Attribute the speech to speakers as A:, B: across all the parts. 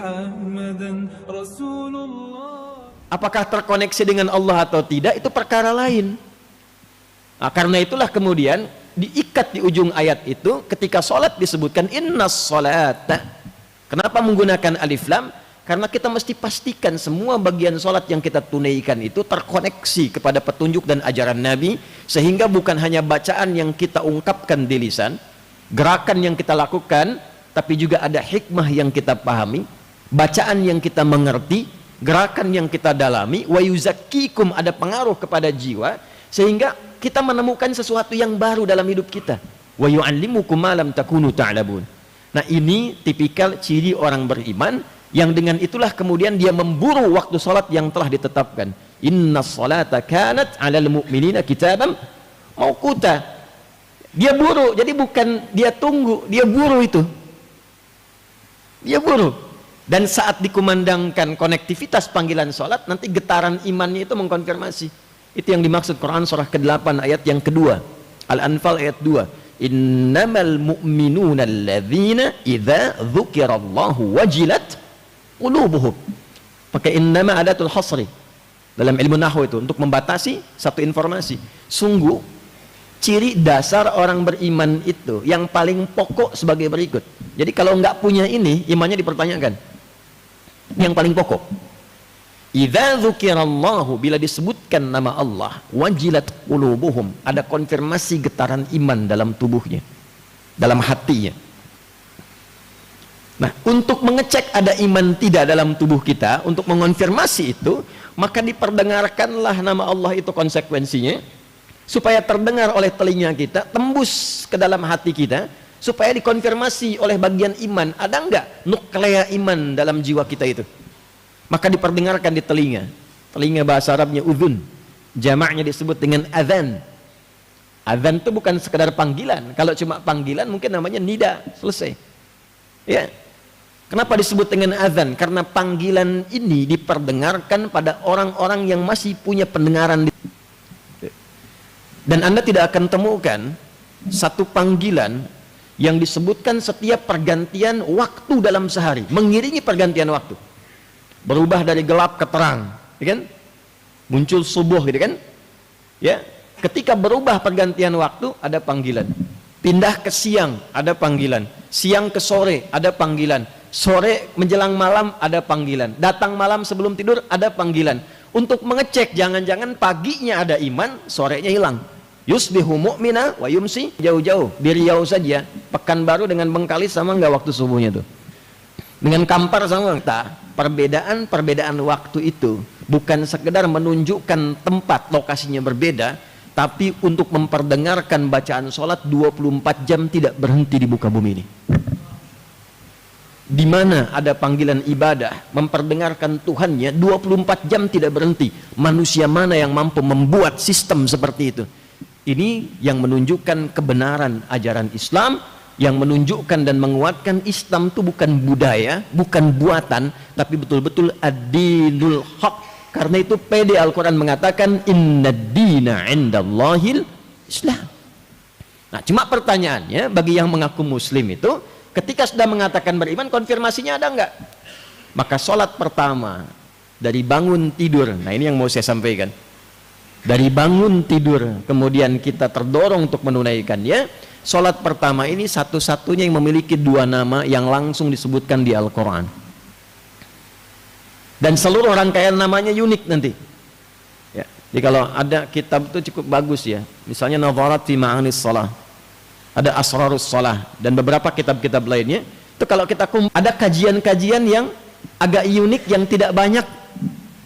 A: محمدا رسول الله.
B: Apakah terkoneksi dengan Allah atau tidak itu perkara lain. Nah, karena itulah kemudian diikat di ujung ayat itu ketika sholat disebutkan innas sholata. Kenapa menggunakan alif lam? Karena kita mesti pastikan semua bagian sholat yang kita tunaikan itu terkoneksi kepada petunjuk dan ajaran Nabi, sehingga bukan hanya bacaan yang kita ungkapkan di lisan, gerakan yang kita lakukan, tapi juga ada hikmah yang kita pahami, bacaan yang kita mengerti, gerakan yang kita dalami, wa yuzakkikum, ada pengaruh kepada jiwa, sehingga kita menemukan sesuatu yang baru dalam hidup kita. Wa yu'allimukum ma lam takunu ta'lamun. Nah, ini tipikal ciri orang beriman, yang dengan itulah kemudian dia memburu waktu sholat yang telah ditetapkan. Inna sholata kanat 'alal mu'minina kitaban mauquta. Dia buru, jadi bukan dia tunggu, dia buru itu. Dia buru. Dan saat dikumandangkan konektivitas panggilan sholat, nanti getaran imannya itu mengkonfirmasi. Itu yang dimaksud Quran surah ke-8 ayat yang kedua, Al-Anfal ayat 2. Innamal mu'minuna alladzina idza dzukirallahu wajilat qulubuhum. Pakai innama adatul hasri dalam ilmu nahwu itu untuk membatasi satu informasi. Sungguh ciri dasar orang beriman itu yang paling pokok sebagai berikut. Jadi kalau nggak punya ini, imannya dipertanyakan. Yang paling pokok, idza dzukirallahu, bila disebutkan nama Allah, wajilat qulubuhum, ada konfirmasi getaran iman dalam tubuhnya, dalam hatinya. Nah, untuk mengecek ada iman tidak dalam tubuh kita, untuk mengonfirmasi itu, maka diperdengarkanlah nama Allah itu konsekuensinya, supaya terdengar oleh telinga kita, tembus ke dalam hati kita, supaya dikonfirmasi oleh bagian iman, ada enggak nuklea iman dalam jiwa kita itu. Maka diperdengarkan di telinga. Telinga bahasa Arabnya udhun, jamaknya disebut dengan adhan. Adhan itu bukan sekedar panggilan. Kalau cuma panggilan mungkin namanya nida, selesai. Ya. Kenapa disebut dengan adhan? Karena panggilan ini diperdengarkan pada orang-orang yang masih punya pendengaran. Dan Anda tidak akan temukan satu panggilan yang disebutkan setiap pergantian waktu dalam sehari, mengiringi pergantian waktu, berubah dari gelap ke terang, ya kan? Muncul subuh, gitu kan? Ya, ketika berubah pergantian waktu ada panggilan. Pindah ke siang ada panggilan, siang ke sore ada panggilan, sore menjelang malam ada panggilan, datang malam sebelum tidur ada panggilan. Untuk mengecek jangan-jangan paginya ada iman, sorenya hilang. Yusbihu mu'mina wa yumsi jauh-jauh di Riau saja, Pekanbaru dengan Bengkalis sama enggak waktu subuhnya tuh? Dengan Kampar sama enggak? Perbedaan waktu itu bukan sekedar menunjukkan tempat lokasinya berbeda, tapi untuk memperdengarkan bacaan sholat 24 jam tidak berhenti di muka bumi ini. Di mana ada panggilan ibadah, memperdengarkan Tuhannya 24 jam tidak berhenti. Manusia mana yang mampu membuat sistem seperti itu? Ini yang menunjukkan kebenaran ajaran Islam, yang menunjukkan dan menguatkan Islam itu bukan budaya, bukan buatan, tapi betul-betul ad-dinul haq. Karena itu PD Al-Quran mengatakan inna dina indallahil Islam. Nah, cuma pertanyaannya bagi yang mengaku muslim itu, ketika sudah mengatakan beriman, konfirmasinya ada enggak? Maka sholat pertama dari bangun tidur, nah ini yang mau saya sampaikan. Dari bangun tidur kemudian kita terdorong untuk menunaikannya. Sholat pertama ini satu-satunya yang memiliki dua nama yang langsung disebutkan di Al-Quran, dan seluruh rangkaian namanya unik nanti ya. Jadi kalau ada kitab itu cukup bagus ya, misalnya Nadharat fi Ma'anis Shalah, ada Asrarus Shalah, dan beberapa kitab-kitab lainnya itu kalau kita ada kajian-kajian yang agak unik yang tidak banyak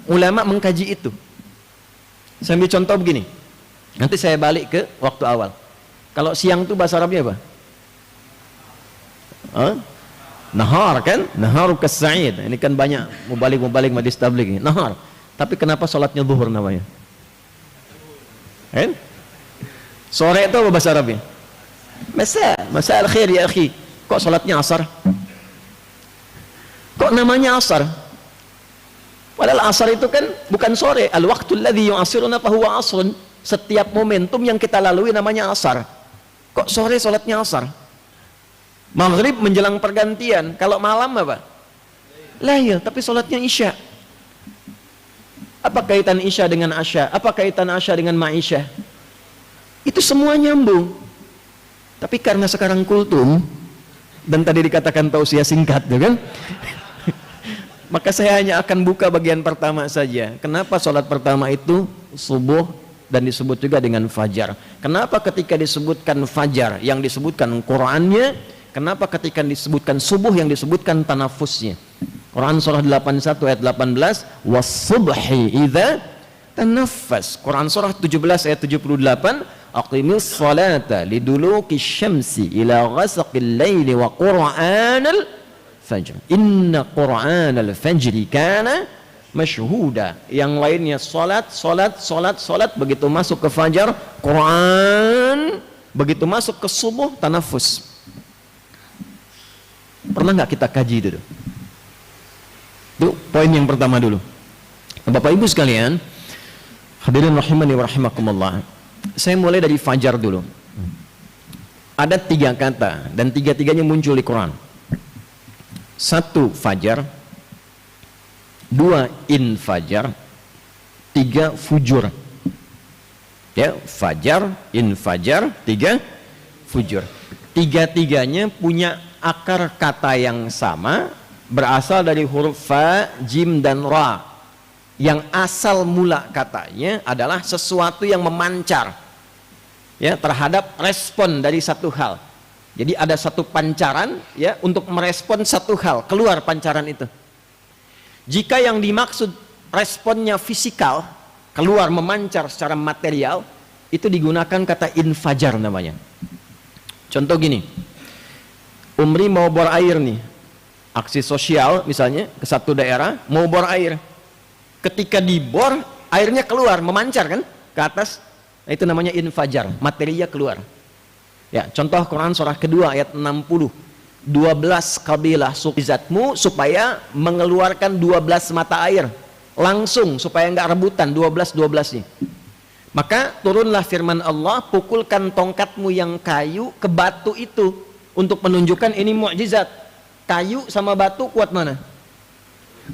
B: ulama mengkaji itu. Saya ambil contoh begini, nanti saya balik ke waktu awal. Kalau siang itu bahasa Arabnya apa? Nahar kan? Nahar kas-sa'id. Ini kan banyak mubalik majlis tabligh ini. Nahar. Tapi kenapa sholatnya zuhur namanya? Kan? Sore itu apa bahasa Arabnya? Masa al-khair ya akhi. Kok sholatnya asar? Kok namanya asar? Padahal asar itu kan bukan sore. Al-waqtul ladzi yu'asiruna fa huwa asrun. Setiap momentum yang kita lalui namanya asar. Kok sore sholatnya asar? Maghrib menjelang pergantian. Kalau malam apa? Lail, tapi sholatnya isya. Apa kaitan isya dengan asya? Apa kaitan asya dengan ma'isyah? Itu semua nyambung. Tapi karena sekarang kultum, dan tadi dikatakan tausiah singkat, ya kan? Maka saya hanya akan buka bagian pertama saja. Kenapa sholat pertama itu subuh dan disebut juga dengan fajar? Kenapa ketika disebutkan fajar yang disebutkan Qur'annya? Kenapa ketika disebutkan subuh yang disebutkan tanafusnya? Quran surah 81 ayat 18, was-subhi idza tanaffas. Quran surah 17 ayat 78, aqimis salata liduluki syamsi ila ghasaqil laili wa qur'anal fajr. Inna qur'anal fajri kana masyhuda. Yang lainnya salat, begitu masuk ke fajar Quran, begitu masuk ke subuh tanafus. Pernah nggak kita kaji dulu? Itu poin yang pertama dulu. Bapak Ibu sekalian, hadirin rahimani wa rahimakumullah. Saya mulai dari fajar dulu. Ada 3 kata dan 3-3-nya muncul di Quran. 1 fajar, 2 infajar, 3 fujur. Ya, fajar, infajar, 3 fujur. 3-3-nya punya akar kata yang sama, berasal dari huruf fa, jim, dan ra, yang asal mula katanya adalah sesuatu yang memancar, ya, terhadap respon dari satu hal. Jadi ada satu pancaran, ya, untuk merespon satu hal, keluar pancaran itu. Jika yang dimaksud responnya fisikal, keluar memancar secara material, itu digunakan kata infajar namanya. Contoh gini, Umri mau bor air nih, aksi sosial misalnya ke satu daerah, mau bor air. Ketika dibor, airnya keluar, memancar kan ke atas. Nah, itu namanya infajar, materinya keluar. Ya, contoh Quran surah kedua ayat 60. 12 kabilah suqizatmu supaya mengeluarkan 12 mata air. Langsung supaya enggak rebutan 12-12 nih. Maka turunlah firman Allah, pukulkan tongkatmu yang kayu ke batu itu untuk menunjukkan ini mukjizat. Kayu sama batu kuat mana?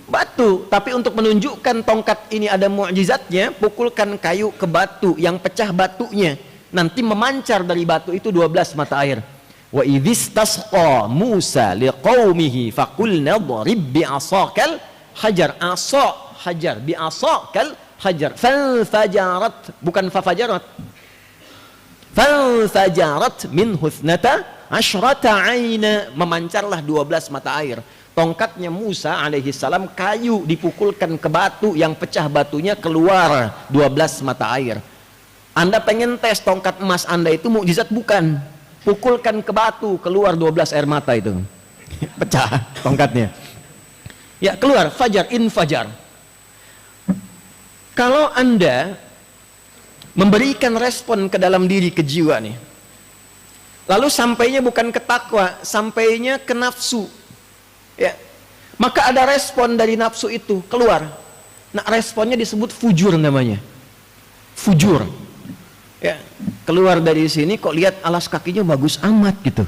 B: Batu. Tapi untuk menunjukkan tongkat ini ada mukjizatnya, pukulkan kayu ke batu yang pecah batunya. Nanti memancar dari batu itu 12 mata air. Wa idzistasqa Musa liqaumihi faqulna dharib bi'asakal hajar. Asa hajar, bi'asakal hajar. Fanfajarat, bukan fafajarat. Fanfajarat min husnata asyrata aina, memancarlah 12 mata air. Tongkatnya Musa alaihi salam kayu, dipukulkan ke batu yang pecah batunya keluar 12 mata air. Anda pengen tes tongkat emas Anda itu mukjizat bukan? Pukulkan ke batu, keluar 12 air mata itu. Pecah tongkatnya. Ya, keluar fajar, infajar. Kalau Anda memberikan respon ke dalam diri, ke jiwa nih, lalu sampainya bukan ke takwa, sampainya ke nafsu, ya, maka ada respon dari nafsu itu keluar. Nah, responnya disebut fujur namanya. Fujur, ya, keluar dari sini kok lihat alas kakinya bagus amat gitu,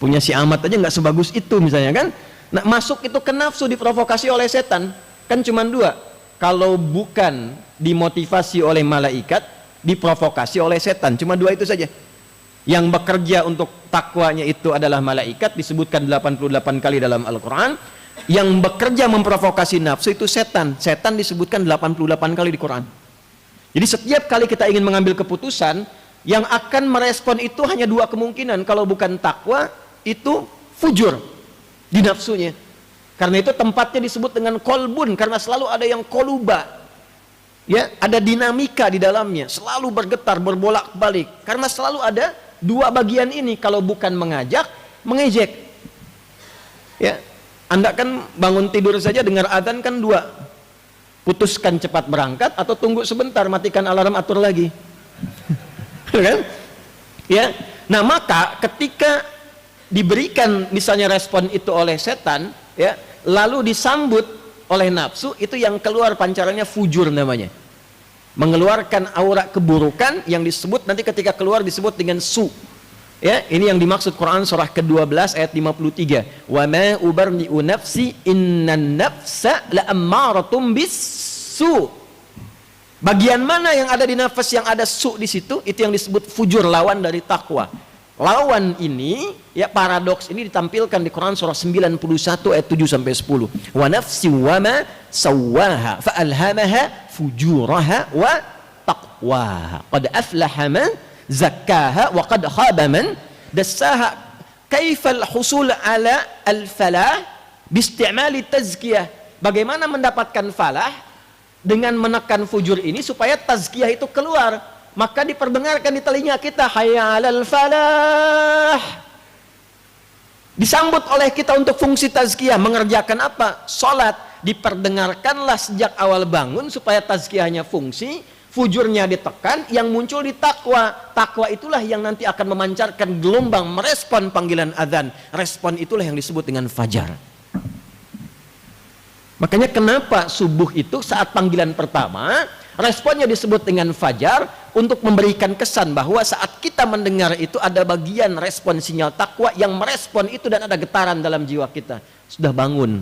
B: punya si amat aja nggak sebagus itu misalnya kan. Nah, masuk itu ke nafsu, diprovokasi oleh setan. Kan cuma 2, kalau bukan dimotivasi oleh malaikat, diprovokasi oleh setan. Cuma 2 itu saja. Yang bekerja untuk takwanya itu adalah malaikat, disebutkan 88 kali dalam Al-Quran. Yang bekerja memprovokasi nafsu itu setan. Setan disebutkan 88 kali di Quran. Jadi setiap kali kita ingin mengambil keputusan, yang akan merespon itu hanya 2 kemungkinan. Kalau bukan takwa, itu fujur di nafsunya. Karena itu tempatnya disebut dengan kolbun, karena selalu ada yang koluba, ya, ada dinamika di dalamnya, selalu bergetar, berbolak-balik, karena selalu ada 2 bagian ini. Kalau bukan mengajak, mengejek, ya. Anda kan bangun tidur saja dengar adzan kan 2, putuskan cepat berangkat atau tunggu sebentar, matikan alarm, atur lagi. Kan? Ya. Nah, maka ketika diberikan misalnya respon itu oleh setan, ya, lalu disambut oleh nafsu, itu yang keluar pancarannya fujur namanya, mengeluarkan aura keburukan yang disebut nanti ketika keluar disebut dengan su. Ya, ini yang dimaksud Quran surah ke-12 ayat 53. Wa ma ubarri'u nafsi innan nafsa la'ammaratum bis-su. Bagian mana yang ada di nafas yang ada su di situ, itu yang disebut fujur, lawan dari takwa. Lawan ini, ya paradoks ini ditampilkan di Quran surah 91 ayat 7 sampai 10. Wa nafsi wa ma sawwaha fa alhamaha fujuraha wa taqwaha. Qad aflaha man zakkaha wa qad khaba man dassaha. Kaifal husul ala al-falah biistimali tazkiyah. Bagaimana mendapatkan falah dengan menekan fujur ini supaya tazkiyah itu keluar? Maka diperdengarkan di telinga kita, hayya 'alal falah. Disambut oleh kita untuk fungsi tazkiyah, mengerjakan apa? Salat. Diperdengarkanlah sejak awal bangun supaya tazkiyahnya fungsi, fujurnya ditekan, yang muncul di takwa. Takwa itulah yang nanti akan memancarkan gelombang merespon panggilan azan. Respon itulah yang disebut dengan fajar. Makanya kenapa subuh itu saat panggilan pertama, responnya disebut dengan fajar, untuk memberikan kesan bahwa saat kita mendengar itu ada bagian respon sinyal takwa yang merespon itu dan ada getaran dalam jiwa kita. Sudah bangun.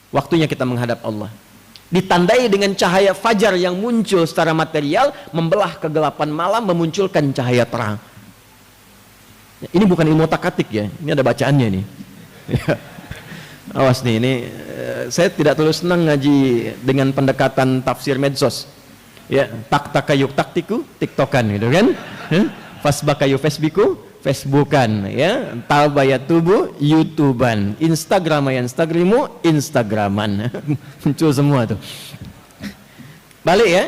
B: Waktunya kita menghadap Allah. Ditandai dengan cahaya fajar yang muncul secara material, membelah kegelapan malam, memunculkan cahaya terang. Ini bukan ilmu otak-atik ya, ini ada bacaannya nih. Awas nih, ini saya tidak terlalu senang ngaji dengan pendekatan tafsir medsos. Ya, tak takayuk taktiku, tiktokan gitu kan? Fasbakayu facebooku, facebookan, ya. Tabaya tubuh, youtuban, instagramu, instagraman. Muncul semua tuh. Balik ya.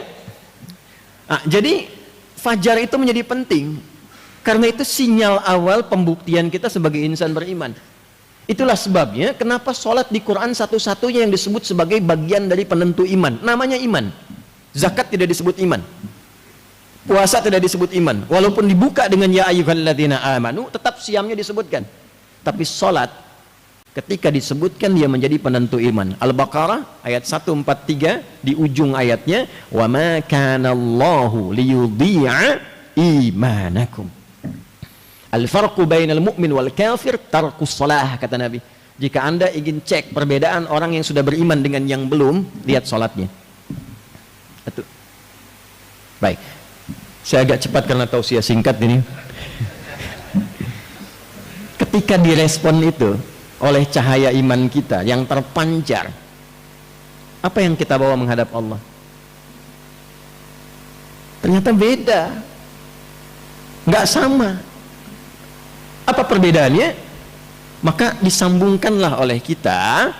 B: Nah, jadi fajar itu menjadi penting karena itu sinyal awal pembuktian kita sebagai insan beriman. Itulah sebabnya kenapa sholat di Quran satu-satunya yang disebut sebagai bagian dari penentu iman. Namanya iman. Zakat tidak disebut iman. Puasa tidak disebut iman. Walaupun dibuka dengan ya ayyuhalladzina amanu, tetap siamnya disebutkan. Tapi sholat ketika disebutkan dia menjadi penentu iman. Al-Baqarah ayat 143 di ujung ayatnya, wa ma kana Allahu liyudhi'a imanakum. Al-farqu bainal mu'min wal kafir tarkus shalah, kata Nabi. Jika Anda ingin cek perbedaan orang yang sudah beriman dengan yang belum, lihat salatnya. Itu. Baik. Saya agak cepat karena tausiah singkat ini. Ketika direspon itu oleh cahaya iman kita yang terpancar, apa yang kita bawa menghadap Allah? Ternyata beda. Nggak sama. Apa perbedaannya? Maka disambungkanlah oleh kita,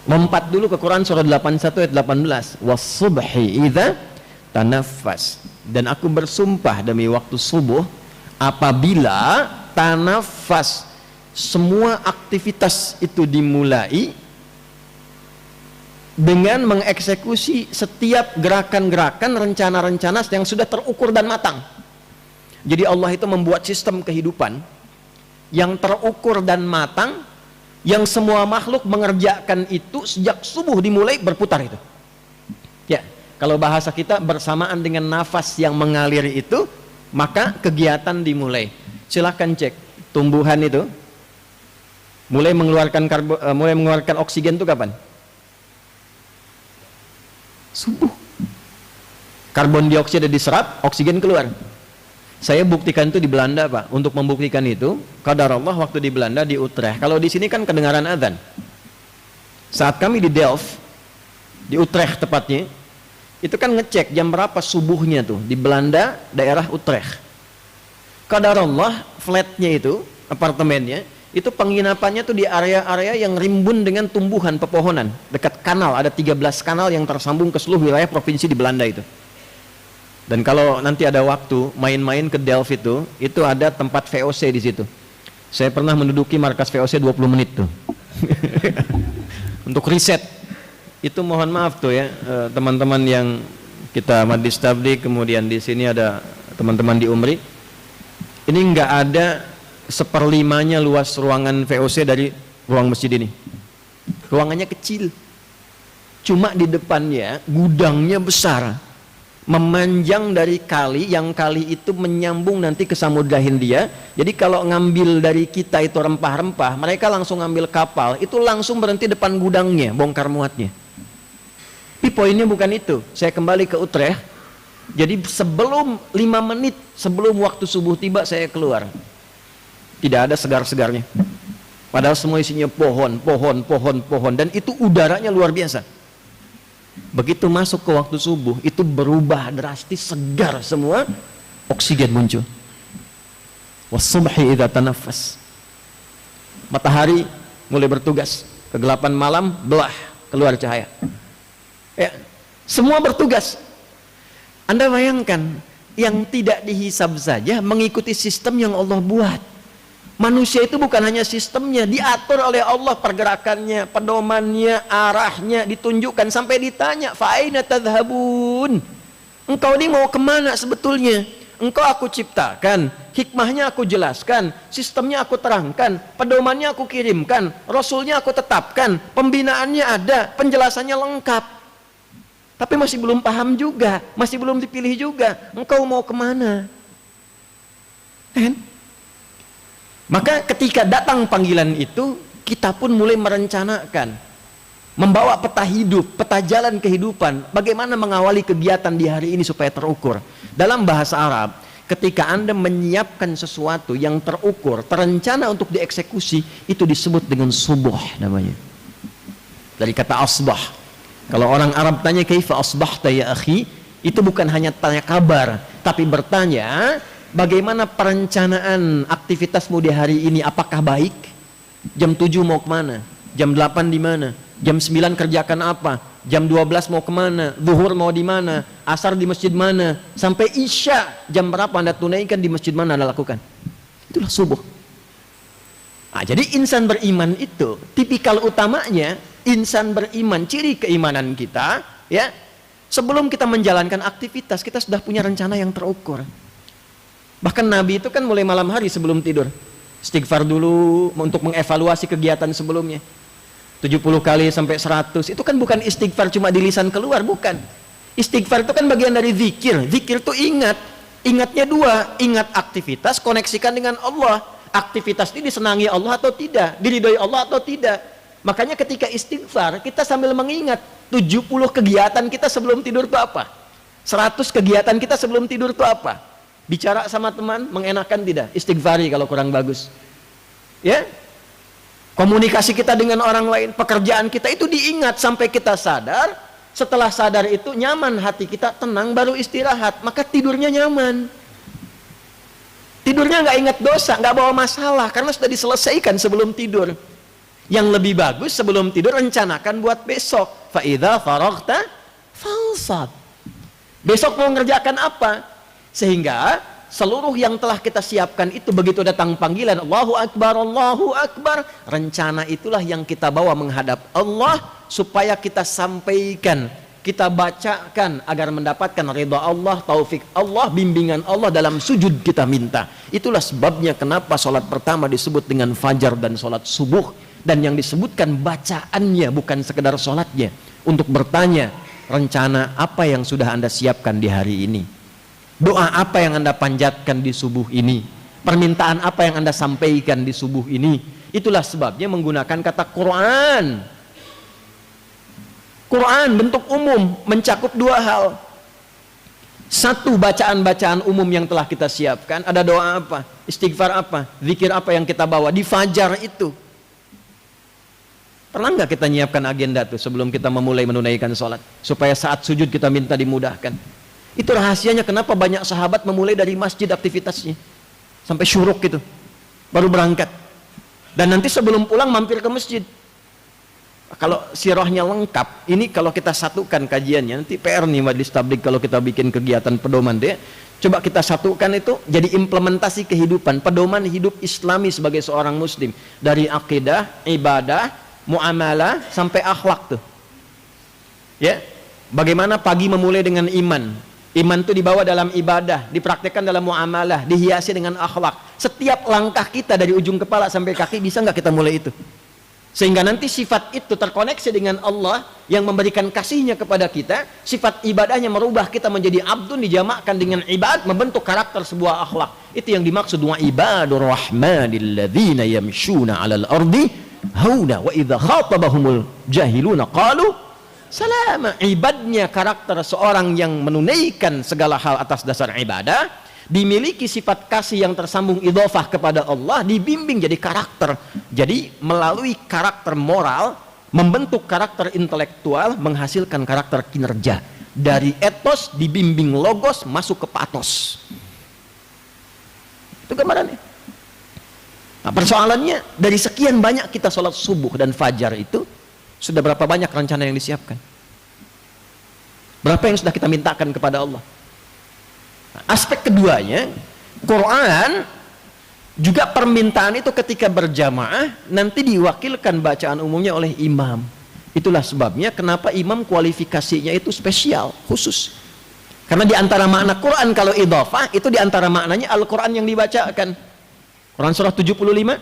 B: lompat dulu ke Quran surah 81 ayat 18. Was-subhi idza tanaffas. Dan aku bersumpah demi waktu subuh apabila tanaffas, semua aktivitas itu dimulai dengan mengeksekusi setiap gerakan-gerakan, rencana-rencana yang sudah terukur dan matang. Jadi Allah itu membuat sistem kehidupan yang terukur dan matang, yang semua makhluk mengerjakan itu sejak subuh dimulai berputar itu. Ya, kalau bahasa kita bersamaan dengan nafas yang mengalir itu, maka kegiatan dimulai. Silahkan cek tumbuhan itu mulai mengeluarkan oksigen itu kapan? Subuh. Karbon dioksida diserap, oksigen keluar. Saya buktikan itu di Belanda, Pak. Untuk membuktikan itu, qadarullah waktu di Belanda di Utrecht. Kalau di sini kan kedengaran azan. Saat kami di Delft, di Utrecht tepatnya, itu kan ngecek jam berapa subuhnya tuh di Belanda, daerah Utrecht. Qadarullah flatnya itu, apartemennya, itu penginapannya tuh di area-area yang rimbun dengan tumbuhan pepohonan. Dekat kanal, ada 13 kanal yang tersambung ke seluruh wilayah provinsi di Belanda itu. Dan kalau nanti ada waktu main-main ke Delft itu ada tempat VOC di situ. Saya pernah menduduki markas VOC 20 menit tuh. Untuk riset. Itu mohon maaf tuh ya, teman-teman yang kita Majlis Tabligh, kemudian di sini ada teman-teman di Umri. Ini enggak ada 1/5-nya luas ruangan VOC dari ruang masjid ini. Ruangannya kecil. Cuma di depannya gudangnya besar. memanjang dari kali, yang kali itu menyambung nanti ke Samudra Hindia. Jadi kalau ngambil dari kita itu rempah-rempah, mereka langsung ngambil kapal, itu langsung berhenti depan gudangnya, bongkar muatnya. Tapi poinnya bukan itu. Saya kembali ke Utrecht. Jadi sebelum 5 menit sebelum waktu subuh tiba saya keluar. Tidak ada segar-segarnya. Padahal semua isinya pohon, dan itu udaranya luar biasa. Begitu masuk ke waktu subuh, itu berubah drastis, segar semua, oksigen muncul. Wassubhi idza tanaffas. Matahari mulai bertugas, kegelapan malam belah, keluar cahaya. Ya, semua bertugas. Anda bayangkan, yang tidak dihisab saja mengikuti sistem yang Allah buat. Manusia itu bukan hanya sistemnya, diatur oleh Allah pergerakannya, pedomannya, arahnya, ditunjukkan sampai ditanya, fa'aina tadhhabun? Engkau ini mau kemana sebetulnya? Engkau aku ciptakan, hikmahnya aku jelaskan, sistemnya aku terangkan, pedomannya aku kirimkan, rasulnya aku tetapkan, pembinaannya ada, penjelasannya lengkap. Tapi masih belum paham juga, masih belum dipilih juga. Engkau mau kemana? Kan? Maka ketika datang panggilan itu, kita pun mulai merencanakan, membawa peta hidup, peta jalan kehidupan, bagaimana mengawali kegiatan di hari ini supaya terukur. Dalam bahasa Arab, ketika Anda menyiapkan sesuatu yang terukur, terencana untuk dieksekusi, itu disebut dengan subuh namanya. Dari kata asbah. Kalau orang Arab tanya kaifa asbahta ya akhi, itu bukan hanya tanya kabar, tapi bertanya, bagaimana perencanaan aktivitasmu di hari ini? Apakah baik? Jam 7 mau kemana? Jam 8 di mana? Jam 9 kerjakan apa? Jam 12 mau kemana? Zuhur mau di mana? Asar di masjid mana? Sampai Isya jam berapa Anda tunaikan, di masjid mana Anda lakukan? Itulah subuh. Nah, jadi insan beriman itu tipikal utamanya, insan beriman, ciri keimanan kita, ya, sebelum kita menjalankan aktivitas kita sudah punya rencana yang terukur. Bahkan Nabi itu kan mulai malam hari sebelum tidur istighfar dulu untuk mengevaluasi kegiatan sebelumnya. 70 kali sampai 100. Itu kan bukan istighfar cuma di lisan keluar, bukan. Istighfar itu kan bagian dari zikir. Zikir itu ingat. Ingatnya dua, ingat aktivitas, koneksikan dengan Allah. Aktivitas ini disenangi Allah atau tidak, diridhoi Allah atau tidak. Makanya ketika istighfar, kita sambil mengingat 70 kegiatan kita sebelum tidur itu apa? 100 kegiatan kita sebelum tidur itu apa? Bicara sama teman, mengenakan tidak? Istighfari kalau kurang bagus. Ya? Komunikasi kita dengan orang lain, pekerjaan kita itu diingat sampai kita sadar. Setelah sadar itu nyaman hati kita, tenang, baru istirahat. Maka tidurnya nyaman. Tidurnya nggak ingat dosa, nggak bawa masalah karena sudah diselesaikan sebelum tidur. Yang lebih bagus sebelum tidur rencanakan buat besok. Fa idza faraghta fansab. Besok mau ngerjakan apa? Sehingga seluruh yang telah kita siapkan itu begitu datang panggilan Allahu Akbar, rencana itulah yang kita bawa menghadap Allah supaya kita sampaikan, kita bacakan agar mendapatkan ridha Allah, taufik Allah, bimbingan Allah dalam sujud kita minta. Itulah sebabnya kenapa sholat pertama disebut dengan fajar dan sholat subuh, dan yang disebutkan bacaannya bukan sekedar sholatnya, untuk bertanya rencana apa yang sudah Anda siapkan di hari ini, doa apa yang Anda panjatkan di subuh ini, permintaan apa yang Anda sampaikan di subuh ini. Itulah sebabnya menggunakan kata Quran. Quran bentuk umum mencakup dua hal. Satu, bacaan-bacaan umum yang telah kita siapkan. Ada doa apa, istighfar apa, zikir apa yang kita bawa di fajar itu. Pernah nggak kita nyiapkan agenda tuh sebelum kita memulai menunaikan sholat, supaya saat sujud kita minta dimudahkan? Itu rahasianya kenapa banyak sahabat memulai dari masjid aktivitasnya sampai syuruk gitu, baru berangkat, dan nanti sebelum pulang mampir ke masjid. Kalau sirahnya lengkap, ini kalau kita satukan kajiannya, nanti PR nih Majelis Tabligh kalau kita bikin kegiatan pedoman deh, coba kita satukan itu jadi implementasi kehidupan, pedoman hidup Islami sebagai seorang muslim, dari akidah, ibadah, muamalah sampai akhlak tuh. Ya, bagaimana pagi memulai dengan iman. Iman itu dibawa dalam ibadah, dipraktekkan dalam muamalah, dihiasi dengan akhlak. Setiap langkah kita dari ujung kepala sampai kaki, bisa nggak kita mulai itu? Sehingga nanti sifat itu terkoneksi dengan Allah yang memberikan kasihnya kepada kita. Sifat ibadahnya merubah kita menjadi abdun, dijamakkan dengan ibad, membentuk karakter sebuah akhlak. Itu yang dimaksud wa ibadur rahmanil ladzina yamshuna 'alal ardi hauna wa idza khatabahumul jahiluna qalu salama. Ibadnya karakter seorang yang menunaikan segala hal atas dasar ibadah, dimiliki sifat kasih yang tersambung idhofah kepada Allah, dibimbing jadi karakter. Jadi melalui karakter moral membentuk karakter intelektual, menghasilkan karakter kinerja. Dari etos dibimbing logos masuk ke patos. Itu gambarannya. Nah, persoalannya dari sekian banyak kita sholat subuh dan fajar itu, sudah berapa banyak rencana yang disiapkan? Berapa yang sudah kita mintakan kepada Allah? Aspek keduanya, Quran juga permintaan itu ketika berjamaah nanti diwakilkan bacaan umumnya oleh imam. Itulah sebabnya kenapa imam kualifikasinya itu spesial, khusus. Karena di antara makna Quran kalau idhofah itu di antara maknanya Al-Quran yang dibacakan. Quran surah 75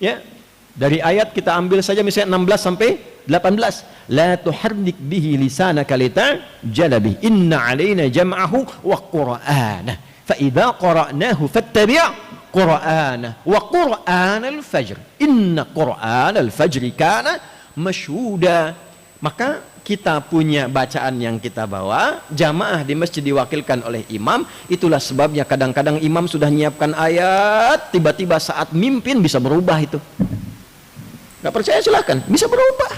B: ya. Dari ayat kita ambil saja misalnya 16 sampai 18. La tuharrik bihi lisanaka litajala bihi inna alaina jam'ahu wa qur'ana fa idza qara'nahu fattabi' qur'ana wa qur'anal fajr inna qur'anal fajri kana mashhuda. Maka kita punya bacaan yang kita bawa, jamaah di masjid diwakilkan oleh imam. Itulah sebabnya kadang-kadang imam sudah menyiapkan ayat, tiba-tiba saat mimpin bisa berubah itu. Gak percaya silahkan, bisa berubah.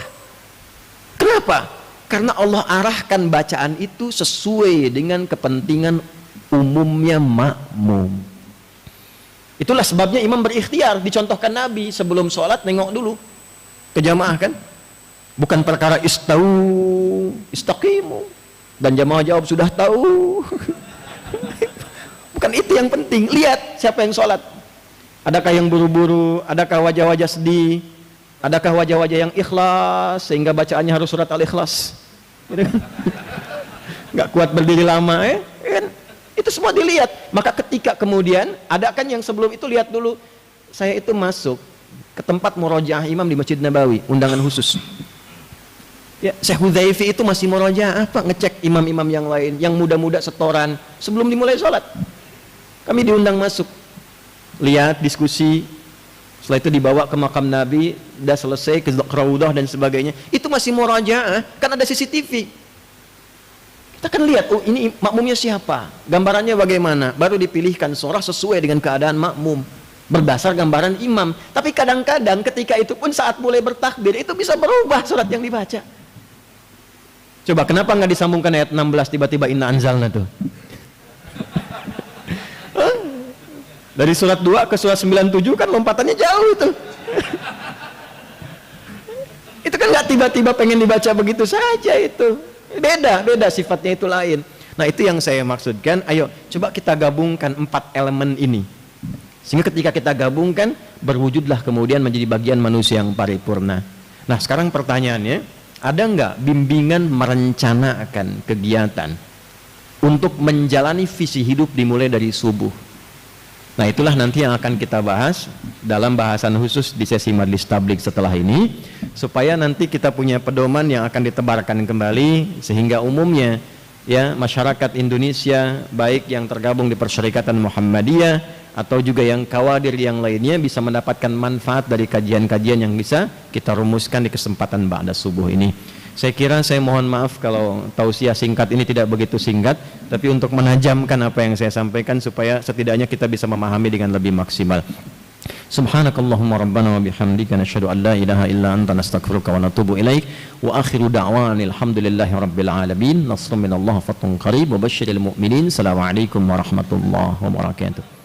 B: Kenapa? Karena Allah arahkan bacaan itu sesuai dengan kepentingan umumnya makmum. Itulah sebabnya imam berikhtiar, dicontohkan Nabi sebelum sholat nengok dulu ke jamaah kan. Bukan perkara istaqimu dan jamaah jawab sudah tahu. Bukan itu yang penting. Lihat siapa yang sholat. Adakah yang buru-buru, adakah wajah-wajah sedih, adakah wajah-wajah yang ikhlas sehingga bacaannya harus surat Al-Ikhlas. Gitu kan? Nggak kuat berdiri lama kan? Itu semua dilihat. Maka ketika kemudian ada kan yang sebelum itu lihat dulu, saya itu masuk ke tempat murojaah imam di Masjid Nabawi, undangan khusus. Ya, Syekh Hudzaifi itu masih murojaah apa ngecek imam-imam yang lain, yang muda-muda setoran sebelum dimulai sholat. Kami diundang masuk, lihat diskusi. Setelah itu dibawa ke makam Nabi, udah selesai ke Raudhah dan sebagainya. Itu masih murojaah, kan ada CCTV. Kita kan lihat, oh ini makmumnya siapa, gambarannya bagaimana, baru dipilihkan surah sesuai dengan keadaan makmum berdasar gambaran imam. Tapi kadang-kadang ketika itu pun saat mulai bertakbir itu bisa berubah surat yang dibaca. Coba kenapa nggak disambungkan ayat 16 tiba-tiba inna anzalna tuh? Dari surat 2 ke surat 97 kan lompatannya jauh itu. Itu kan nggak tiba-tiba pengen dibaca begitu saja itu. Beda sifatnya itu lain. Nah itu yang saya maksudkan. Ayo coba kita gabungkan 4 elemen ini. Sehingga ketika kita gabungkan berwujudlah kemudian menjadi bagian manusia yang paripurna. Nah sekarang pertanyaannya, ada nggak bimbingan merencanakan kegiatan untuk menjalani visi hidup dimulai dari subuh? Nah itulah nanti yang akan kita bahas dalam bahasan khusus di sesi Majlis Tabligh setelah ini, supaya nanti kita punya pedoman yang akan ditebarkan kembali sehingga umumnya ya masyarakat Indonesia baik yang tergabung di Persyarikatan Muhammadiyah atau juga yang kawadir yang lainnya bisa mendapatkan manfaat dari kajian-kajian yang bisa kita rumuskan di kesempatan ba'da subuh ini. Saya kira saya mohon maaf kalau tausiah singkat ini tidak begitu singkat, tapi untuk menajamkan apa yang saya sampaikan supaya setidaknya kita bisa memahami dengan lebih maksimal. Subhanakallahumma rabbana wa bihamdika nasyhadu an la ilaha illa anta nastaghfiruka wa natubu ilaik wa akhiru da'wana alhamdulillahi rabbil alamin. Nasrun minallahi wa fathun qarib wa basyiril mu'minin. Assalamualaikum warahmatullahi wabarakatuh.